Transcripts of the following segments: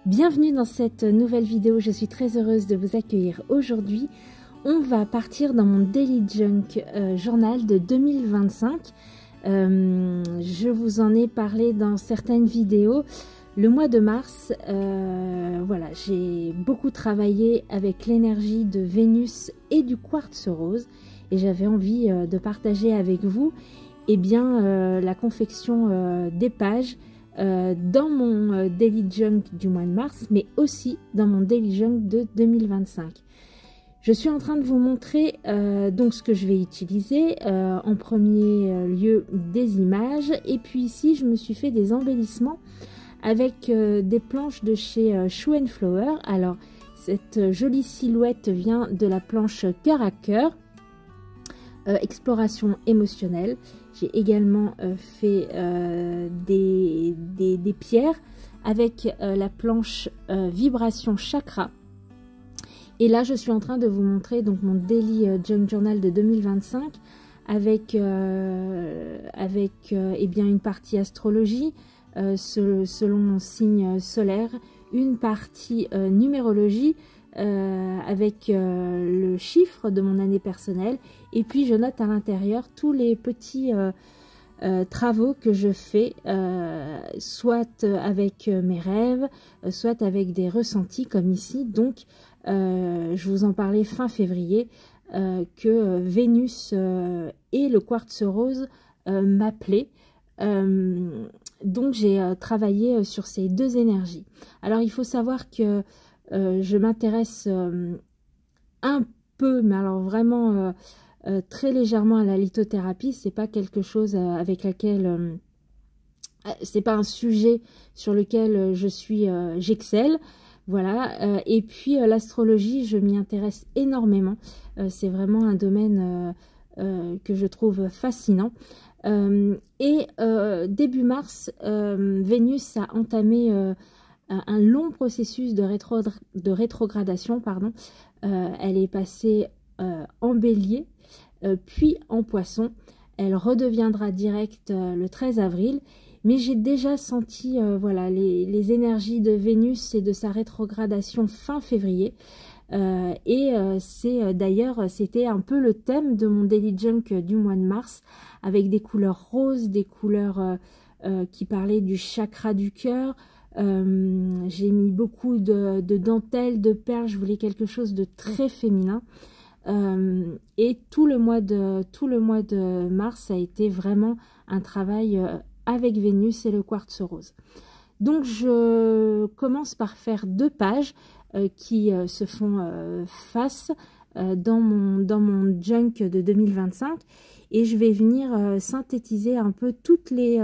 Bienvenue dans cette nouvelle vidéo, je suis très heureuse de vous accueillir aujourd'hui. On va partir dans mon Daily Junk Journal de 2025. Je vous en ai parlé dans certaines vidéos. Le mois de mars, voilà, j'ai beaucoup travaillé avec l'énergie de Vénus et du quartz rose et j'avais envie de partager avec vous la confection des pages dans mon Daily Junk du mois de mars, mais aussi dans mon Daily Junk de 2025. Je suis en train de vous montrer donc ce que je vais utiliser. En premier lieu, des images. Et puis ici, je me suis fait des embellissements avec des planches de chez Shoe & Flower. Alors, cette jolie silhouette vient de la planche cœur à cœur. Exploration émotionnelle. J'ai également fait des pierres avec la planche vibration chakra. Et là, je suis en train de vous montrer donc mon Daily Junk Journal de 2025 avec une partie astrologie selon mon signe solaire, une partie numérologie avec le chiffre de mon année personnelle, et puis je note à l'intérieur tous les petits travaux que je fais, soit avec mes rêves, soit avec des ressentis comme ici. Donc je vous en parlais fin février que Vénus et le quartz rose m'appelaient. Donc j'ai travaillé sur ces deux énergies. Alors il faut savoir que je m'intéresse un peu, mais alors vraiment très légèrement à la lithothérapie. C'est pas quelque chose avec laquelle c'est pas un sujet sur lequel j'excelle. Voilà. Et puis l'astrologie, je m'y intéresse énormément. C'est vraiment un domaine que je trouve fascinant. Début mars, Vénus a entamé un long processus de rétrogradation, pardon. Elle est passée en bélier, puis en poisson. Elle redeviendra directe le 13 avril. Mais j'ai déjà senti voilà, les énergies de Vénus et de sa rétrogradation fin février. D'ailleurs, c'était un peu le thème de mon Daily Junk du mois de mars, avec des couleurs roses, des couleurs qui parlaient du chakra du cœur. J'ai mis beaucoup de dentelles, de perles. Je voulais quelque chose de très féminin. Et tout le mois de mars a été vraiment un travail avec Vénus et le quartz rose. Donc je commence par faire deux pages qui se font face dans mon junk de 2025, et je vais venir synthétiser un peu toutes les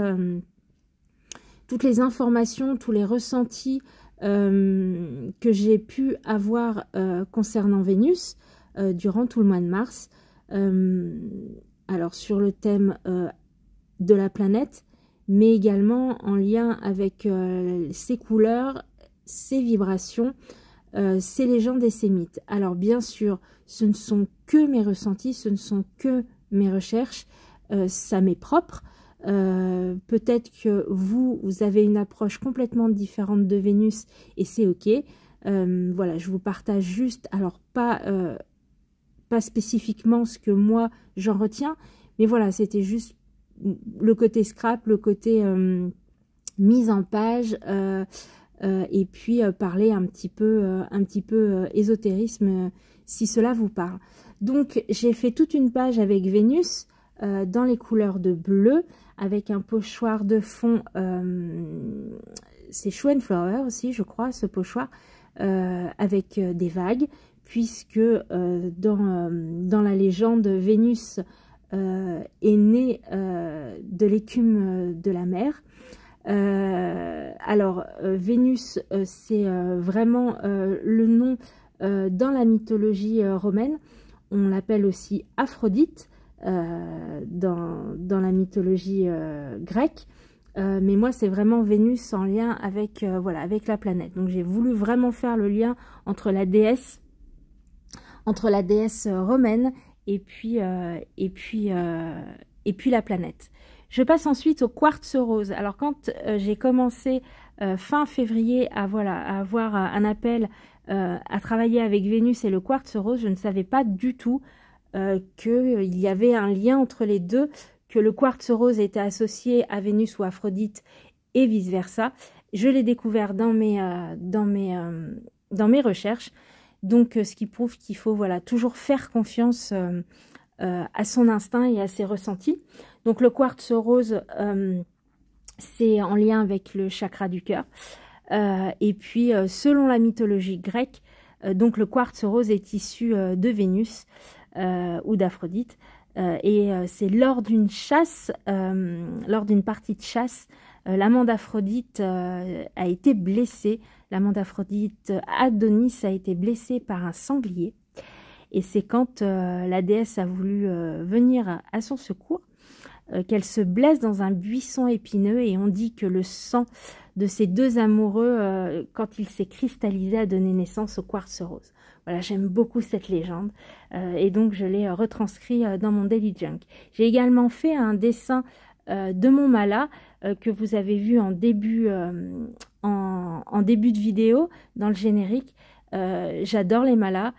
informations, tous les ressentis que j'ai pu avoir concernant Vénus durant tout le mois de mars. Alors sur le thème de la planète, mais également en lien avec ses couleurs, ses vibrations, ses légendes et ses mythes. Alors bien sûr, ce ne sont que mes ressentis, ce ne sont que mes recherches, ça m'est propre. Peut-être que vous avez une approche complètement différente de Vénus et c'est ok. Voilà, je vous partage juste, alors pas spécifiquement ce que moi j'en retiens, mais voilà, c'était juste le côté scrap, le côté mise en page, et puis parler un petit peu ésotérisme si cela vous parle. Donc j'ai fait toute une page avec Vénus dans les couleurs de bleu, avec un pochoir de fond, c'est Shoe & Flower aussi je crois, ce pochoir, avec des vagues, puisque dans la légende, Vénus est née de l'écume de la mer. Vénus, c'est vraiment le nom dans la mythologie romaine. On l'appelle aussi Aphrodite dans la mythologie grecque. Mais moi, c'est vraiment Vénus en lien avec, voilà, avec la planète. Donc, j'ai voulu vraiment faire le lien entre la déesse romaine et puis la planète. Je passe ensuite au quartz rose. Alors quand j'ai commencé fin février à, voilà, à avoir un appel à travailler avec Vénus et le quartz rose. Je ne savais pas du tout qu'il y avait un lien entre les deux, que le quartz rose était associé à Vénus ou Aphrodite et vice-versa. Je l'ai découvert dans mes recherches. Donc, ce qui prouve qu'il faut voilà, toujours faire confiance à son instinct et à ses ressentis. Donc, le quartz rose, c'est en lien avec le chakra du cœur. Et puis, selon la mythologie grecque, donc le quartz rose est issu de Vénus ou d'Aphrodite. Et c'est lors d'une chasse, lors d'une partie de chasse, l'amant d'Aphrodite a été blessé. L'amant d'Aphrodite, Adonis, a été blessé par un sanglier. Et c'est quand la déesse a voulu venir à son secours qu'elle se blesse dans un buisson épineux. Et on dit que le sang de ces deux amoureux, quand il s'est cristallisé, a donné naissance au quartz rose. Voilà, j'aime beaucoup cette légende. Et donc, je l'ai retranscrit dans mon Daily Junk. J'ai également fait un dessin de mon mala que vous avez vu en début de vidéo, dans le générique. J'adore les malas.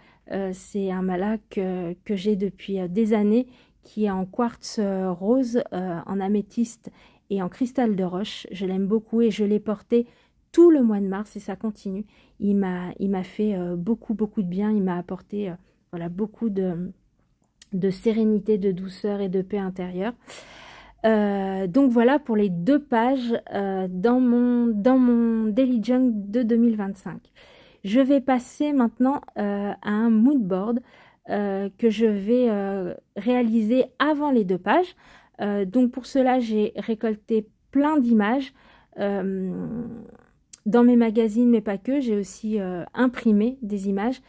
C'est un mala que j'ai depuis des années, qui est en quartz rose, en améthyste et en cristal de roche. Je l'aime beaucoup et je l'ai porté tout le mois de mars et ça continue. Il m'a fait beaucoup de bien. Il m'a apporté voilà, beaucoup de sérénité, de douceur et de paix intérieure. Donc voilà pour les 2 pages dans mon Daily Junk de 2025. Je vais passer maintenant à un mood board que je vais réaliser avant les 2 pages. Donc pour cela, j'ai récolté plein d'images dans mes magazines, mais pas que. J'ai aussi imprimé des images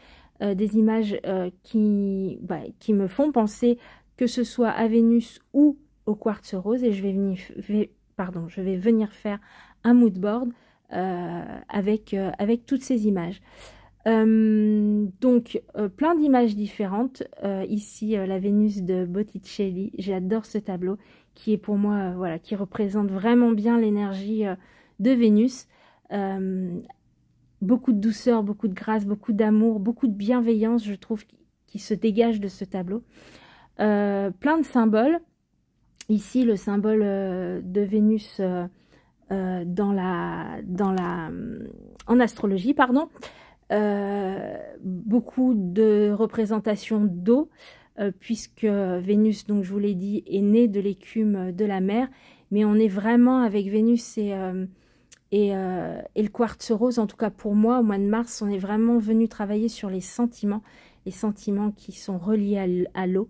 qui me font penser que ce soit à Vénus ou au quartz rose, et je vais venir faire un mood board avec toutes ces images. Donc plein d'images différentes. Ici la Vénus de Botticelli, j'adore ce tableau qui est pour moi voilà, qui représente vraiment bien l'énergie de Vénus. Beaucoup de douceur, beaucoup de grâce, beaucoup d'amour, beaucoup de bienveillance, je trouve, qui se dégage de ce tableau. Plein de symboles. Ici, le symbole de Vénus en astrologie, pardon. Beaucoup de représentations d'eau, puisque Vénus, donc je vous l'ai dit, est née de l'écume de la mer. Mais on est vraiment avec Vénus et le quartz rose, en tout cas pour moi, au mois de mars, on est vraiment venu travailler sur les sentiments qui sont reliés à l'eau.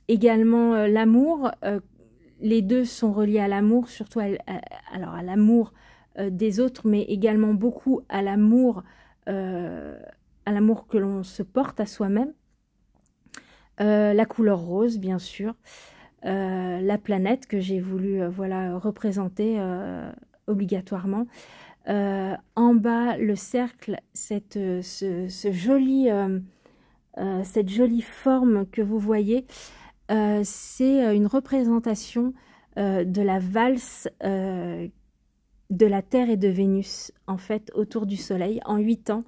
Également l'amour, les deux sont reliés à l'amour, surtout à l'amour des autres, mais également beaucoup à l'amour que l'on se porte à soi-même. La couleur rose, bien sûr. La planète que j'ai voulu voilà, représenter obligatoirement. En bas, le cercle, cette jolie forme que vous voyez, c'est une représentation de la valse de la Terre et de Vénus, en fait, autour du Soleil, en 8 ans.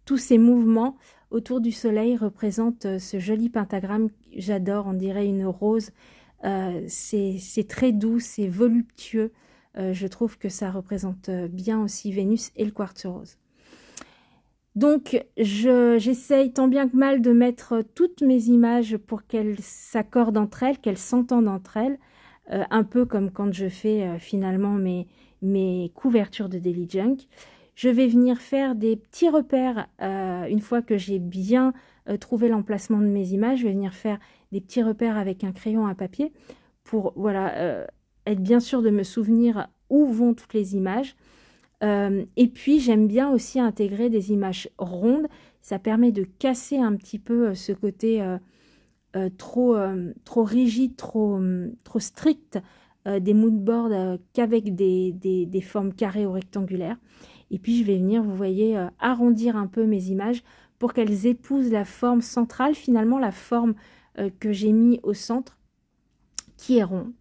Tous ces mouvements autour du Soleil représentent ce joli pentagramme. J'adore, on dirait une rose. C'est très doux, c'est voluptueux. Je trouve que ça représente bien aussi Vénus et le quartz rose. Donc, j'essaye tant bien que mal de mettre toutes mes images pour qu'elles s'accordent entre elles, qu'elles s'entendent entre elles. Un peu comme quand je fais finalement mes couvertures de Daily Junk. Je vais venir faire des petits repères une fois que j'ai bien trouvé l'emplacement de mes images. Je vais venir faire des petits repères avec un crayon à papier pour voilà, être bien sûr de me souvenir où vont toutes les images. Et puis j'aime bien aussi intégrer des images rondes. Ça permet de casser un petit peu ce côté trop rigide, trop strict des moodboards qu'avec des formes carrées ou rectangulaires. Et puis je vais venir, vous voyez, arrondir un peu mes images pour qu'elles épousent la forme centrale, finalement la forme que j'ai mis au centre, qui est ronde,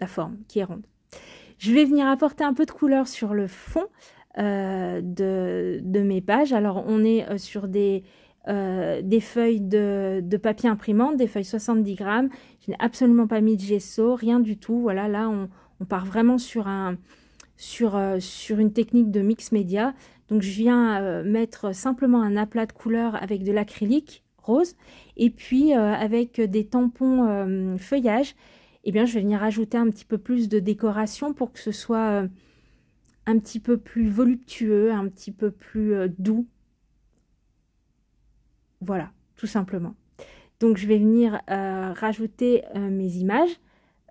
la forme qui est ronde. Je vais venir apporter un peu de couleur sur le fond de mes pages. Alors, on est sur des feuilles de papier imprimante, des feuilles 70 grammes. Je n'ai absolument pas mis de gesso, rien du tout. Voilà, là, on part vraiment sur une technique de mix média. Donc, je viens mettre simplement un aplat de couleur avec de l'acrylique rose. Et puis, avec des tampons feuillage, eh bien, je vais venir ajouter un petit peu plus de décoration pour que ce soit un petit peu plus voluptueux, un petit peu plus doux. Voilà, tout simplement. Donc, je vais venir rajouter mes images,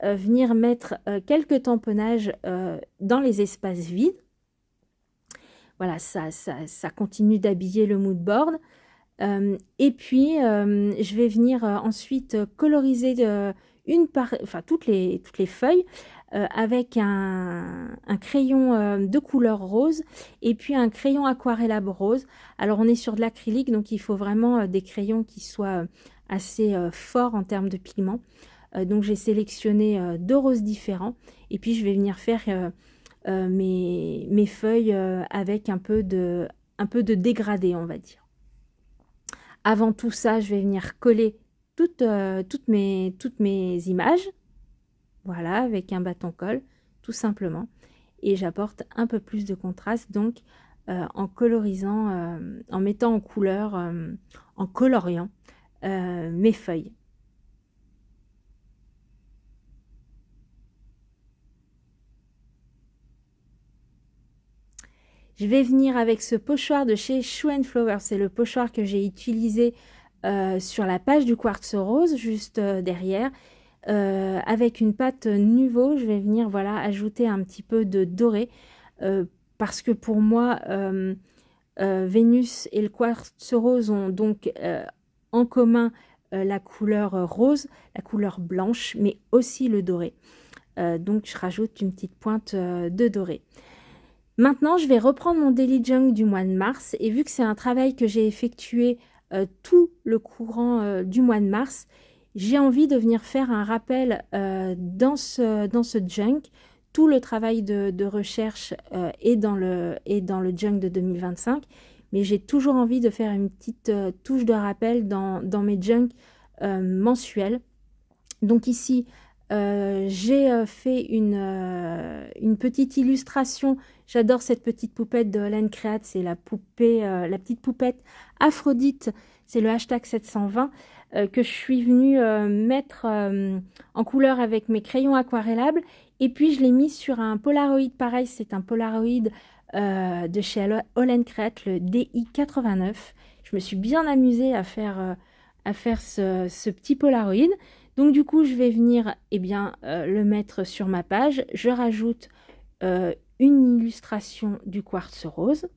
venir mettre quelques tamponnages dans les espaces vides. Voilà, ça continue d'habiller le mood board. Et puis, je vais venir ensuite coloriser toutes les feuilles avec un crayon de couleur rose et puis un crayon aquarellable rose. Alors, on est sur de l'acrylique, donc il faut vraiment des crayons qui soient assez forts en termes de pigments. Donc, j'ai sélectionné 2 roses différents et puis je vais venir faire mes feuilles avec un peu de dégradé, on va dire. Avant tout ça, je vais venir coller toutes mes images. Voilà, avec un bâton colle, tout simplement. Et j'apporte un peu plus de contraste, donc en colorisant, en mettant en couleur, en coloriant mes feuilles. Je vais venir avec ce pochoir de chez Shoe & Flower. C'est le pochoir que j'ai utilisé sur la page du quartz rose, juste derrière. Avec une pâte Nuvo, je vais venir voilà, ajouter un petit peu de doré. Parce que pour moi, Vénus et le quartz rose ont donc en commun la couleur rose, la couleur blanche, mais aussi le doré. Donc, je rajoute une petite pointe de doré. Maintenant, je vais reprendre mon Daily Junk du mois de mars et vu que c'est un travail que j'ai effectué tout le courant du mois de mars, j'ai envie de venir faire un rappel dans ce junk. Tout le travail de recherche est dans le junk de 2025, mais j'ai toujours envie de faire une petite touche de rappel dans mes junks mensuels. Donc ici, j'ai fait une petite illustration. J'adore cette petite poupette de Holland Create, c'est la petite poupette Aphrodite, c'est le hashtag 720 que je suis venue mettre en couleur avec mes crayons aquarellables et puis je l'ai mis sur un Polaroid pareil, c'est un Polaroid de chez Holland Create, le DI89. Je me suis bien amusée à faire ce petit Polaroid. Donc du coup, je vais venir le mettre sur ma page. Je rajoute une illustration du quartz rose,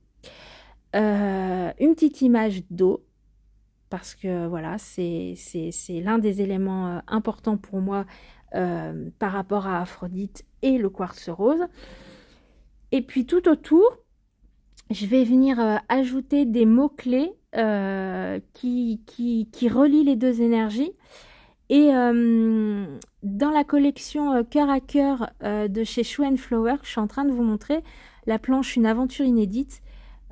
une petite image d'eau, parce que voilà, c'est l'un des éléments importants pour moi par rapport à Aphrodite et le quartz rose. Et puis tout autour, je vais venir ajouter des mots-clés qui relient les deux énergies. Et dans la collection Cœur à Cœur de chez Shoe & Flower, que je suis en train de vous montrer, la planche Une aventure inédite,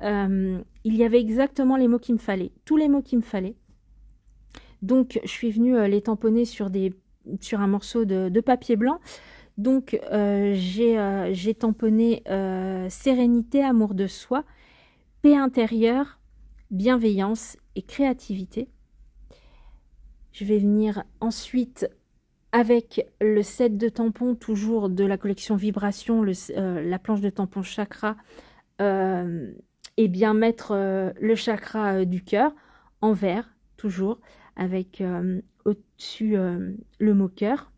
il y avait exactement les mots qu'il me fallait, tous les mots qu'il me fallait. Donc, je suis venue les tamponner sur un morceau de papier blanc. Donc, j'ai tamponné sérénité, amour de soi, paix intérieure, bienveillance et créativité. Je vais venir ensuite, avec le set de tampons, toujours de la collection Vibration, la planche de tampons chakra, mettre le chakra du cœur en vert, toujours, avec au-dessus le mot cœur.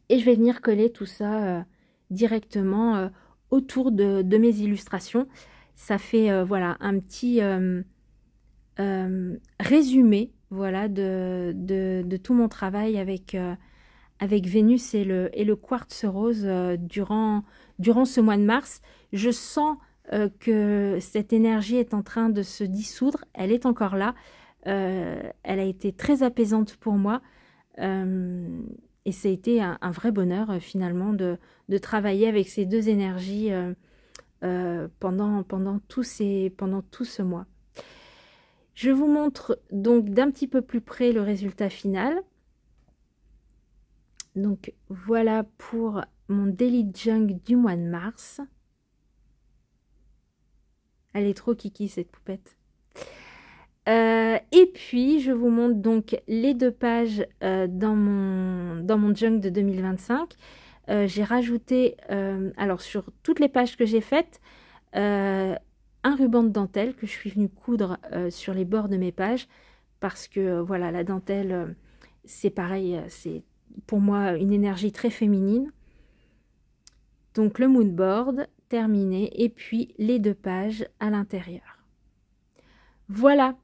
Et je vais venir coller tout ça directement autour de mes illustrations. Ça fait voilà, un petit résumé voilà, de tout mon travail avec Vénus et le quartz rose durant ce mois de mars. Je sens que cette énergie est en train de se dissoudre. Elle est encore là. Elle a été très apaisante pour moi. et ça a été un vrai bonheur finalement de travailler avec ces deux énergies pendant tout ce mois. Je vous montre donc d'un petit peu plus près le résultat final. Donc voilà pour mon Daily Junk du mois de mars. Elle est trop kiki cette poupette. Et puis je vous montre donc les 2 pages dans mon junk de 2025. J'ai rajouté, alors sur toutes les pages que j'ai faites, un ruban de dentelle que je suis venue coudre sur les bords de mes pages parce que voilà, la dentelle c'est pareil, c'est pour moi une énergie très féminine. Donc le moodboard terminé et puis les 2 pages à l'intérieur. Voilà,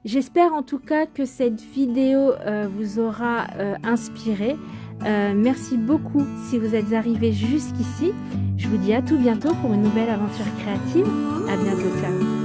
j'espère en tout cas que cette vidéo vous aura inspiré. Merci beaucoup si vous êtes arrivés jusqu'ici. Je vous dis à tout bientôt pour une nouvelle aventure créative. À bientôt, ciao.